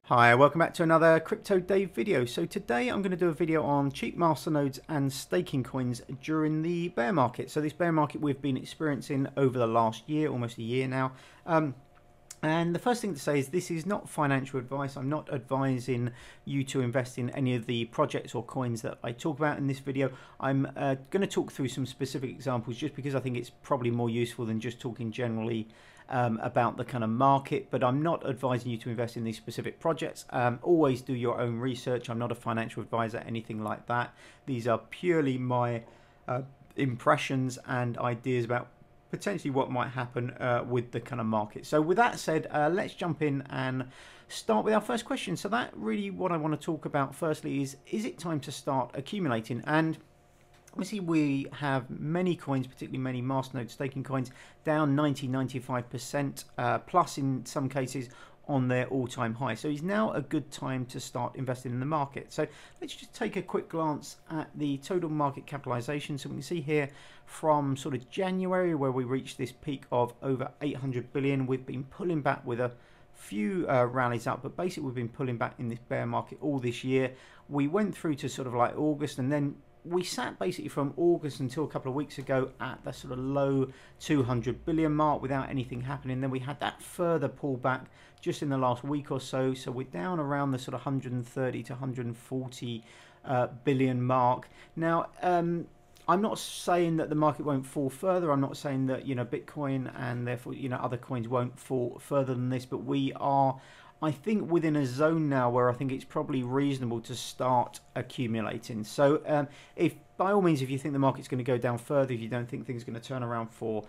Hi, welcome back to another Crypto Dave video. So today I'm going to do a video on cheap masternodes and staking coins during the bear market. So this bear market we've been experiencing over the last year, almost a year now. And the first thing to say is this is not financial advice. I'm not advising you to invest in any of the projects or coins that I talk about in this video. I'm going to talk through some specific examples just because I think it's probably more useful than just talking generally about the kind of market, but I'm not advising you to invest in these specific projects. Always do your own research. I'm not a financial advisor, anything like that. These are purely my impressions and ideas about potentially what might happen with the kind of market. So with that said, let's jump in and start with our first question. So that really what I want to talk about firstly is it time to start accumulating? And obviously we have many coins, particularly many masternode staking coins, down 90-95% plus in some cases on their all-time high. So it's now a good time to start investing in the market. So let's just take a quick glance at the total market capitalization. So we can see here from sort of January where we reached this peak of over 800 billion. We've been pulling back with a few rallies up, but basically we've been pulling back in this bear market all this year. We went through to sort of like August, and then we sat basically from August until a couple of weeks ago at the sort of low 200 billion mark without anything happening. Then we had that further pullback just in the last week or so. So we're down around the sort of 130 to 140 billion mark. Now, I'm not saying that the market won't fall further. I'm not saying that, Bitcoin and therefore, other coins won't fall further than this, but we are, I think, within a zone now where I think it's probably reasonable to start accumulating. So if by all means, if you think the market's going to go down further, if you don't think things are going to turn around for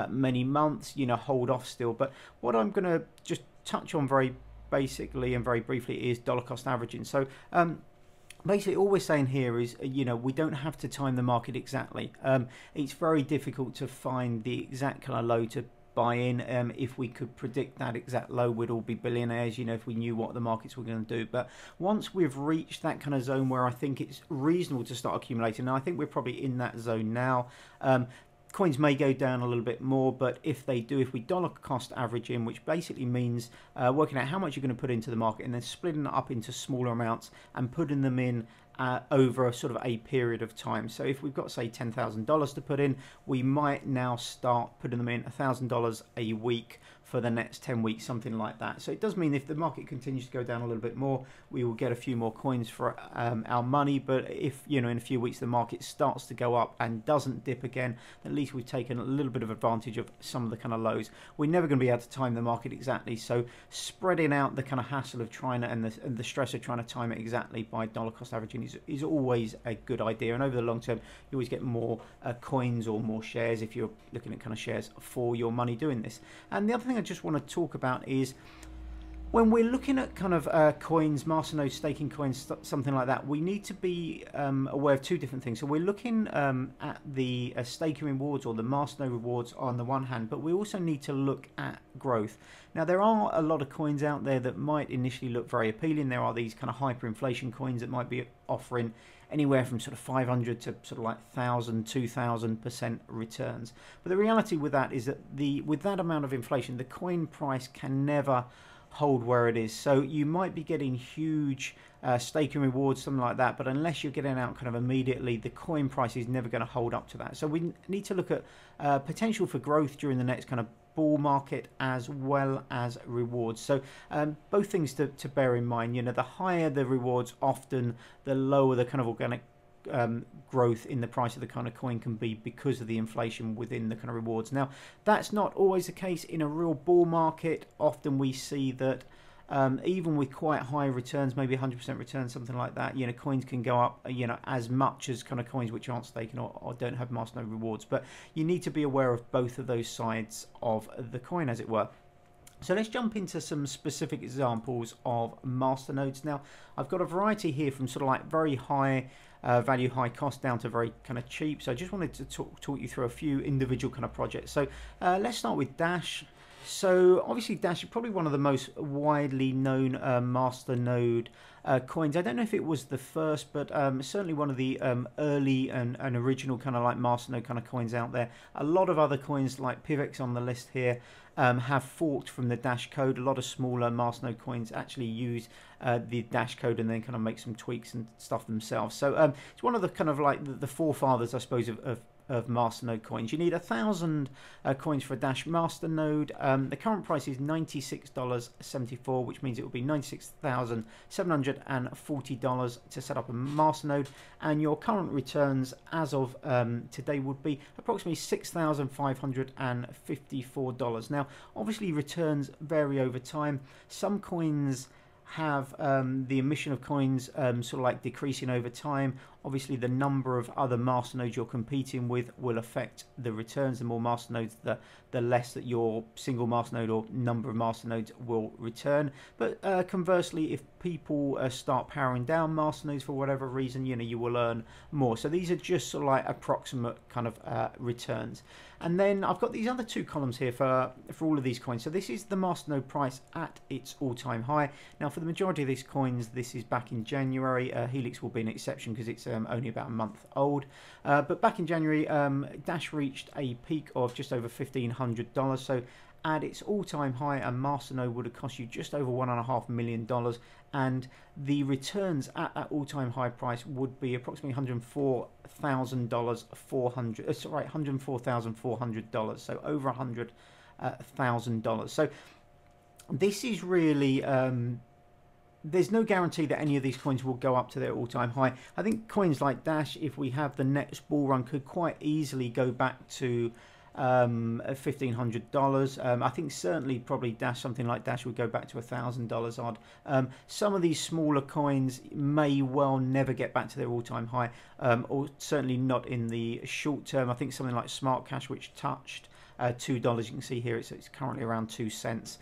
many months, hold off still. But what I'm going to just touch on very basically and very briefly is dollar cost averaging. So basically all we're saying here is, we don't have to time the market exactly. It's very difficult to find the exact kind of low to buy in. If we could predict that exact low, we'd all be billionaires, if we knew what the markets were going to do. But once we've reached that kind of zone where I think it's reasonable to start accumulating, and I think we're probably in that zone now, coins may go down a little bit more, but if they do, if we dollar cost average in, which basically means working out how much you're going to put into the market and then splitting it up into smaller amounts and putting them in over a sort of a period of time. So if we've got, say, $10,000 to put in, we might now start putting them in $1,000 a week for the next 10 weeks, something like that. So it does mean if the market continues to go down a little bit more, we will get a few more coins for our money. But if, in a few weeks the market starts to go up and doesn't dip again, at least we've taken a little bit of advantage of some of the kind of lows. We're never going to be able to time the market exactly. So spreading out the kind of hassle of trying to, and the stress of trying to time it exactly by dollar cost averaging is always a good idea. And over the long term, you always get more coins or more shares if you're looking at kind of shares for your money doing this. And the other thing I just want to talk about is when we're looking at kind of coins, masternode staking coins, something like that, we need to be aware of two different things. So we're looking at the staking rewards or the masternode rewards on the one hand, but we also need to look at growth. Now, there are a lot of coins out there that might initially look very appealing. There are these kind of hyperinflation coins that might be offering anywhere from sort of 500 to sort of like 1,000, 2,000% returns. But the reality with that is that with that amount of inflation, the coin price can never hold where it is. So you might be getting huge staking rewards, something like that, but unless you're getting out kind of immediately, the coin price is never going to hold up to that. So we need to look at potential for growth during the next kind of bull market as well as rewards. So both things to bear in mind. The higher the rewards, often the lower the kind of organic growth in the price of the kind of coin can be because of the inflation within the kind of rewards. Now, that's not always the case in a real bull market. Often we see that even with quite high returns, maybe 100% return, something like that, coins can go up, as much as kind of coins which aren't staking or don't have masternode rewards. But you need to be aware of both of those sides of the coin, as it were. So let's jump into some specific examples of masternodes. Now, I've got a variety here from sort of like very high value, high cost down to very kind of cheap. So I just wanted to talk you through a few individual kind of projects. So let's start with Dash. So obviously Dash is probably one of the most widely known masternode coins. I don't know if it was the first, but certainly one of the early and original kind of like masternode kind of coins out there. A lot of other coins like PIVX on the list here have forked from the Dash code. A lot of smaller masternode coins actually use the Dash code and then kind of make some tweaks and stuff themselves. So it's one of the kind of like the forefathers, I suppose, of masternode coins. You need 1,000 coins for a Dash masternode. The current price is $96.74, which means it will be $96,740 to set up a masternode, and your current returns as of today would be approximately $6,554. Now obviously returns vary over time. Some coins have the emission of coins sort of like decreasing over time. Obviously the number of other masternodes you're competing with will affect the returns. The more masternodes, the less that your single masternode or number of masternodes will return. But conversely, if people start powering down masternodes for whatever reason, you know, you will earn more. So these are just sort of like approximate kind of returns. And then I've got these other two columns here for all of these coins. So this is the masternode price at its all-time high. Now for the majority of these coins, this is back in January. Helix will be an exception because it's only about a month old. But back in January, Dash reached a peak of just over $1,500. So at its all-time high, a masternode would have cost you just over $1.5 million, and the returns at that all-time high price would be approximately $104,400. So over $100,000. So this is really there's no guarantee that any of these coins will go up to their all-time high. I think coins like Dash, if we have the next bull run, could quite easily go back to $1,500. I think certainly probably Dash, something like Dash would go back to $1,000 odd. Some of these smaller coins may well never get back to their all-time high, or certainly not in the short term. I think something like Smart Cash, which touched $2, you can see here it's currently around 2 cents,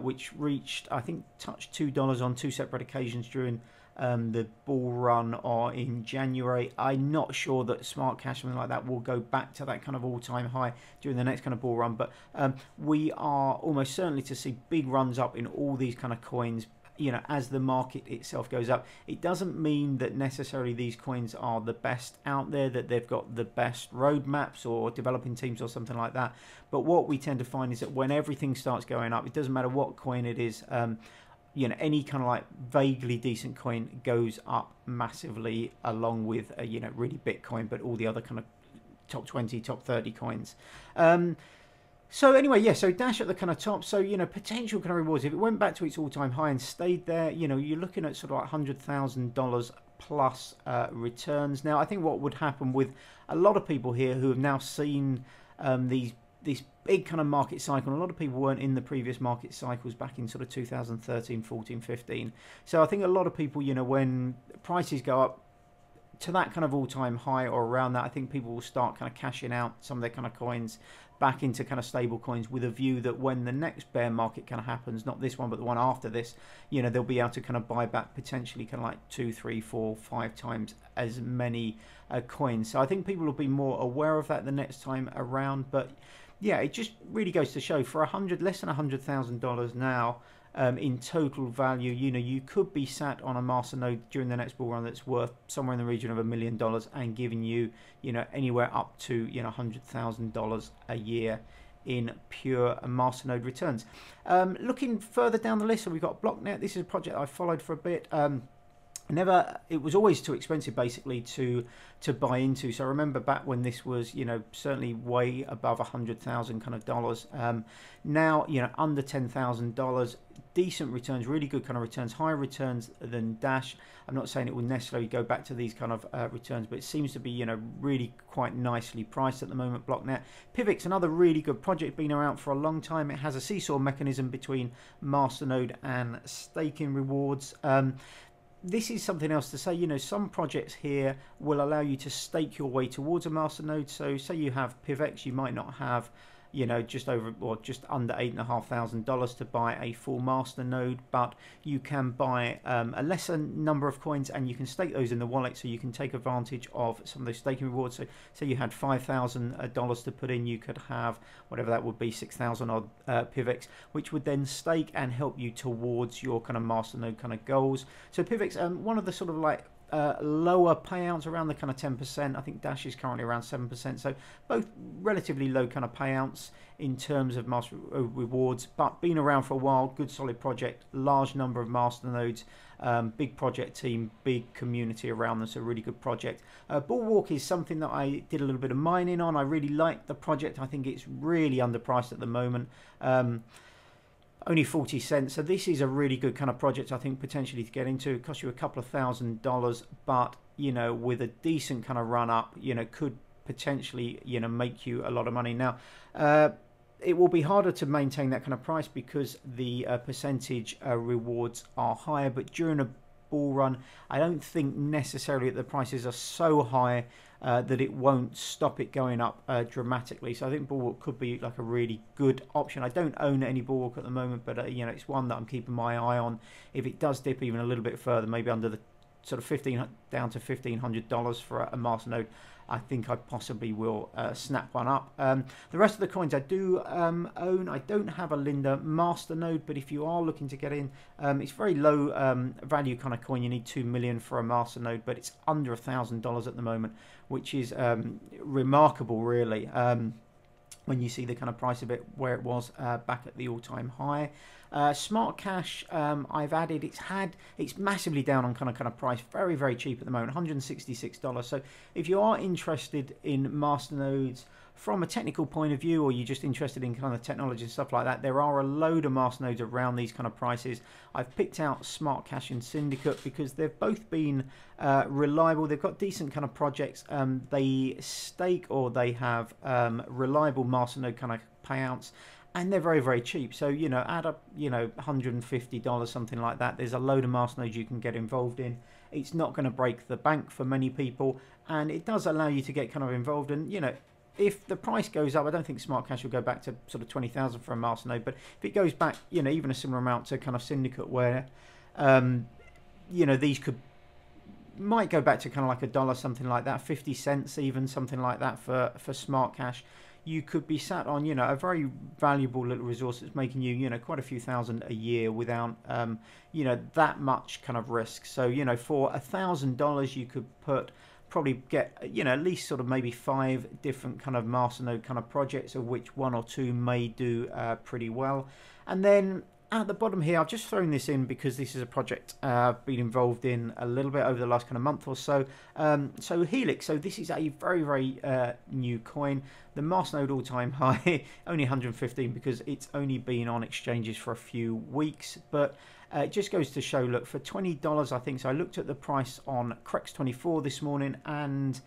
which reached, I think, touched $2 on 2 separate occasions during the bull run or in January. I'm not sure that Smart Cash, something like that, will go back to that kind of all-time high during the next kind of bull run, but we are almost certainly to see big runs up in all these kind of coins, you know, as the market itself goes up. It doesn't mean that necessarily these coins are the best out there, that they've got the best roadmaps or developing teams or something like that, but what we tend to find is that when everything starts going up, it doesn't matter what coin it is, you know, any kind of like vaguely decent coin goes up massively along with you know, really Bitcoin, but all the other kind of top 20, top 30 coins. So anyway, yeah, so Dash at the kind of top. So, you know, potential kind of rewards, if it went back to its all-time high and stayed there, you know, you're looking at sort of like $100,000 plus returns. Now, I think what would happen with a lot of people here who have now seen this big kind of market cycle, a lot of people weren't in the previous market cycles back in sort of 2013, 14, 15. So I think a lot of people, you know, when prices go up to that kind of all-time high or around that, I think people will start kind of cashing out some of their kind of coins back into kind of stable coins with a view that when the next bear market kind of happens, not this one but the one after this, you know, they'll be able to kind of buy back potentially kind of like 2, 3, 4, 5 times as many coins. So I think people will be more aware of that the next time around. But yeah, it just really goes to show for less than $100,000 now in total value, you know, you could be sat on a masternode during the next bull run that's worth somewhere in the region of $1 million and giving you, you know, anywhere up to, you know, $100,000 a year in pure masternode returns. Looking further down the list, so we've got Blocknet. This is a project I followed for a bit. It was always too expensive basically to buy into. So I remember back when this was, you know, certainly way above $100,000 kind of dollars. Now, you know, under $10,000, decent returns, really good kind of returns, higher returns than Dash. I'm not saying it will necessarily go back to these kind of returns, but it seems to be, you know, really quite nicely priced at the moment, Blocknet. PIVX, another really good project, been around for a long time. It has a seesaw mechanism between masternode and staking rewards. This is something else to say, you know, some projects here will allow you to stake your way towards a masternode. So say you have PIVX, you might not have, you know, just over or just under $8,500 to buy a full Masternode, but you can buy a lesser number of coins and you can stake those in the wallet, so you can take advantage of some of those staking rewards. So say you had $5,000 to put in, you could have whatever that would be, 6,000 odd PIVX, which would then stake and help you towards your kind of Masternode kind of goals. So PIVX, one of the sort of like lower payouts, around the kind of 10%. I think Dash is currently around 7%, so both relatively low kind of payouts in terms of master rewards, but been around for a while. Good solid project, large number of masternodes, big project team, big community around them, so really good project. Bulwark is something that I did a little bit of mining on. I really like the project. I think it's really underpriced at the moment. Only 40 cents, so this is a really good kind of project, I think, potentially to get into. It costs you a couple of $1,000s, but you know, with a decent kind of run up, you know, could potentially, you know, make you a lot of money. Now it will be harder to maintain that kind of price because the percentage rewards are higher, but during a bull run, I don't think necessarily that the prices are so high that it won't stop it going up dramatically. So I think Bulwark could be like a really good option. I don't own any Bulwark at the moment, but you know, it's one that I'm keeping my eye on. If it does dip even a little bit further, maybe under the sort of down to $1,500 for a Masternode, I think I possibly will snap one up. The rest of the coins I do own. I don't have a Linda Masternode, but if you are looking to get in, it's very low value kind of coin. You need 2 million for a Masternode, but it's under $1,000 at the moment, which is remarkable, really. When you see the kind of price of it where it was back at the all-time high. Smart Cash, I've added, it's massively down on kind of price, very, very cheap at the moment, $166. So if you are interested in Masternodes from a technical point of view, or you're just interested in kind of technology and stuff like that, there are a load of Masternodes around these kind of prices. I've picked out Smart Cash and Syndicate because they've both been reliable. They've got decent kind of projects. They stake, or they have reliable Masternode kind of payouts, and they're very, very cheap. So, you know, add up, you know, $150, something like that. There's a load of Masternodes you can get involved in. It's not going to break the bank for many people, and it does allow you to get kind of involved. And, you know, if the price goes up, I don't think Smart Cash will go back to sort of 20,000 for a Masternode, but if it goes back, you know, even a similar amount to kind of Syndicate, where, you know, these might go back to kind of like $1, something like that, 50 cents even, something like that for Smart Cash. You could be sat on, you know, a very valuable little resource that's making you, you know, quite a few thousand a year without, you know, that much kind of risk. So, you know, for $1,000, you could probably get, you know, at least sort of maybe 5 different kind of Masternode kind of projects, of which 1 or 2 may do pretty well. And then at the bottom here, I've just thrown this in because this is a project I've been involved in a little bit over the last kind of month or so. So Helix, so this is a very, very new coin. The Masternode all-time high, only 115 because it's only been on exchanges for a few weeks. But it just goes to show, look, for $20, I think, so I looked at the price on Crex24 this morning, and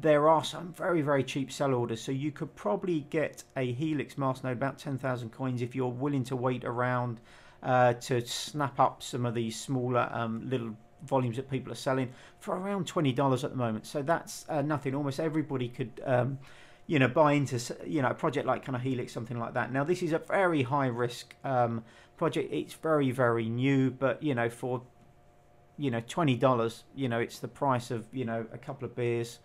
there are some very, very cheap sell orders. So you could probably get a Helix Masternode, about 10,000 coins, if you're willing to wait around to snap up some of these smaller little volumes that people are selling for around $20 at the moment. So that's nothing. Almost everybody could you know, buy into, you know, a project like kind of Helix, something like that. Now, this is a very high risk project. It's very, very new, but, you know, for, you know, $20, you know, it's the price of, you know, a couple of beers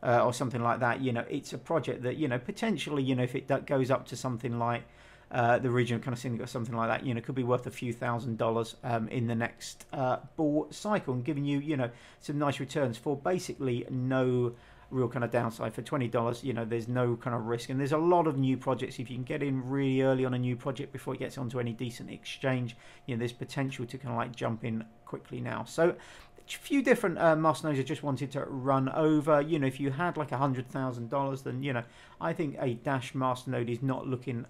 or something like that. You know, it's a project that, you know, potentially, you know, if it goes up to something like the region of kind of Syndicate or something like that, you know, could be worth a few $1,000s in the next bull cycle, and giving you, you know, some nice returns for basically no real kind of downside. For $20, you know, there's no kind of risk, and there's a lot of new projects. If you can get in really early on a new project before it gets onto any decent exchange, you know, there's potential to kind of like jump in quickly now. So a few different Masternodes I just wanted to run over. You know, if you had like $100,000, then, you know, I think a Dash Masternode is not looking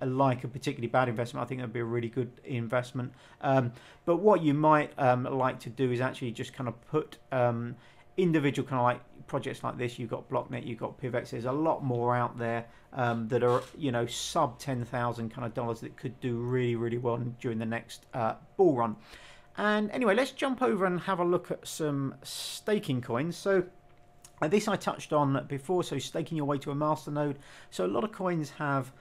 like a particularly bad investment. I think that'd be a really good investment. But what you might like to do is actually just kind of put individual kind of like projects like this. You've got Blocknet, you've got PIVX. There's a lot more out there that are, you know, sub 10,000 kind of dollars that could do really, really well during the next bull run. And anyway, let's jump over and have a look at some staking coins. So This I touched on before, so staking your way to a masternode. So a lot of coins have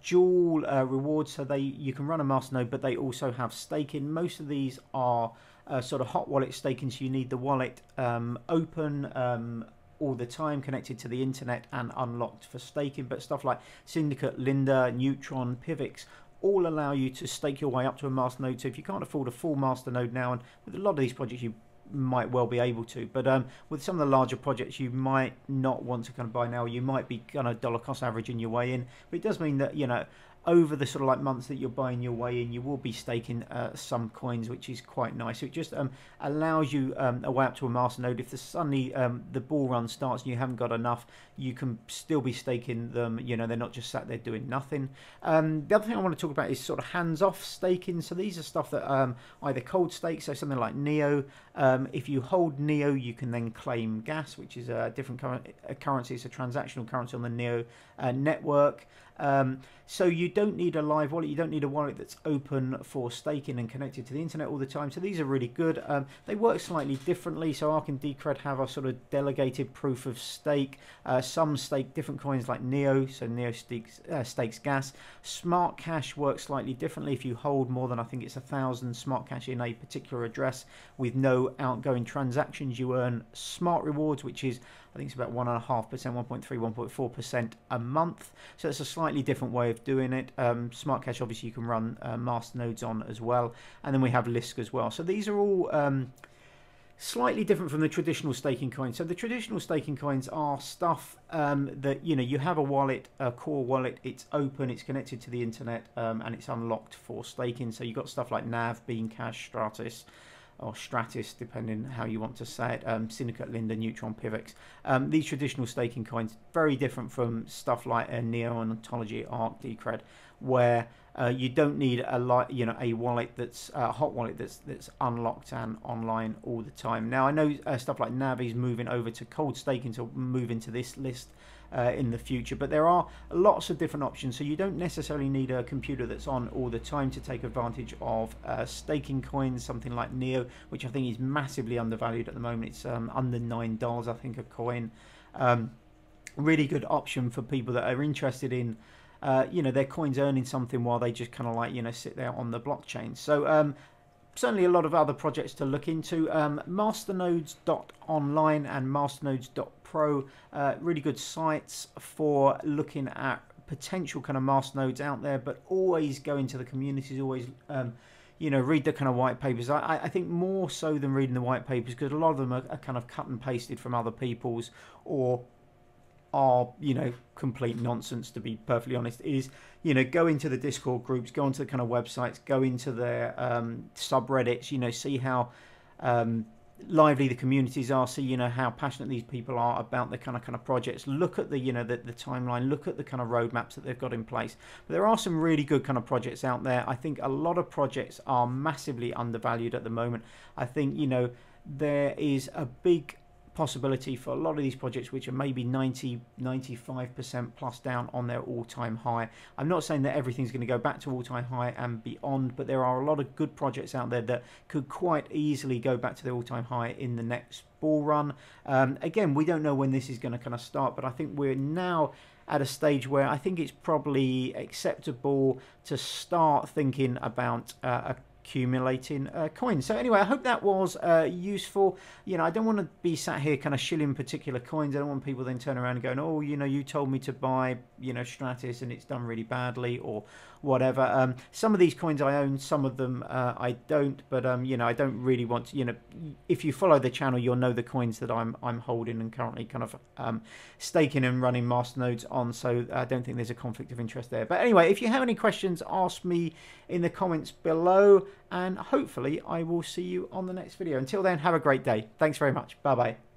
dual rewards, so you can run a masternode, but they also have staking. Most of these are sort of hot wallet staking, so you need the wallet open all the time, connected to the internet and unlocked for staking. But stuff like Syndicate, Linda, Neutron, Pivx all allow you to stake your way up to a masternode. So if you can't afford a full masternode now, and with a lot of these projects you might well be able to, but with some of the larger projects you might not want to kind of buy now. You might be kind of dollar cost averaging your way in, but it does mean that, you know, over the sort of like months that you're buying your way in, you will be staking some coins, which is quite nice. So it just allows you a way up to a masternode. If suddenly the bull run starts and you haven't got enough, you can still be staking them. You know, they're not just sat there doing nothing. The other thing I want to talk about is sort of hands-off staking. So these are stuff that either cold stake, so something like Neo. If you hold Neo, you can then claim gas, which is a different currency. It's a transactional currency on the Neo network. So you don't need a live wallet, you don't need a wallet that's open for staking and connected to the internet all the time. So these are really good. They work slightly differently. So Arc and Decred have a sort of delegated proof of stake. Some stake different coins like Neo, so Neo stakes gas. Smart Cash works slightly differently. If you hold more than, I think it's 1,000 Smart Cash in a particular address with no outgoing transactions, you earn smart rewards, which is, I think it's about 1.5%, 1.3, 1.4% a month. So it's a slightly different way of doing it. Smart Cash, obviously, you can run masternodes on as well. And then we have Lisk as well. So these are all slightly different from the traditional staking coins. So the traditional staking coins are stuff that, you know, you have a wallet, a core wallet, it's open, it's connected to the internet, and it's unlocked for staking. So you've got stuff like NAV, Bean Cash, Stratis, or Stratis, depending how you want to say it, Syndicate, Linda, Neutron, Pivx. These traditional staking coins, very different from stuff like Neo, Ontology, Arc, Decred, where you don't need a wallet that's a hot wallet that's unlocked and online all the time. Now I know stuff like Nav is moving over to cold staking to move into this list in the future, but there are lots of different options, so you don't necessarily need a computer that's on all the time to take advantage of staking coins. Something like Neo, which I think is massively undervalued at the moment, it's under $9 I think a coin. Really good option for people that are interested in you know, their coins earning something while they just kind of like, you know, sit there on the blockchain. So certainly a lot of other projects to look into. Masternodes.online and masternodes.pro, really good sites for looking at potential kind of masternodes out there, but always go into the communities, always you know, read the kind of white papers. I think more so than reading the white papers, because a lot of them are kind of cut and pasted from other people's, or are, you know, complete nonsense, to be perfectly honest. Is, you know, go into the Discord groups, go onto the kind of websites, go into their subreddits, you know, see how lively the communities are, see, you know, how passionate these people are about the kind of projects. Look at the, you know, the timeline, look at the kind of roadmaps that they've got in place. But there are some really good kind of projects out there. I think a lot of projects are massively undervalued at the moment. I think, you know, there is a big possibility for a lot of these projects which are maybe 90-95% plus down on their all-time high. I'm not saying that everything's going to go back to all-time high and beyond, but there are a lot of good projects out there that could quite easily go back to their all-time high in the next bull run. Again, we don't know when this is going to kind of start, but I think we're now at a stage where I think it's probably acceptable to start thinking about accumulating coins. So anyway, I hope that was useful. You know, I don't want to be sat here kind of shilling particular coins. I don't want people then turn around and going, oh, you know, you told me to buy, you know, Stratis and it's done really badly or whatever. Some of these coins I own, some of them I don't, but you know, I don't really want to, you know, if you follow the channel, you'll know the coins that I'm holding and currently kind of staking and running masternodes on, so I don't think there's a conflict of interest there. But anyway, if you have any questions, ask me in the comments below, and hopefully I will see you on the next video. Until then, have a great day. Thanks very much. Bye bye.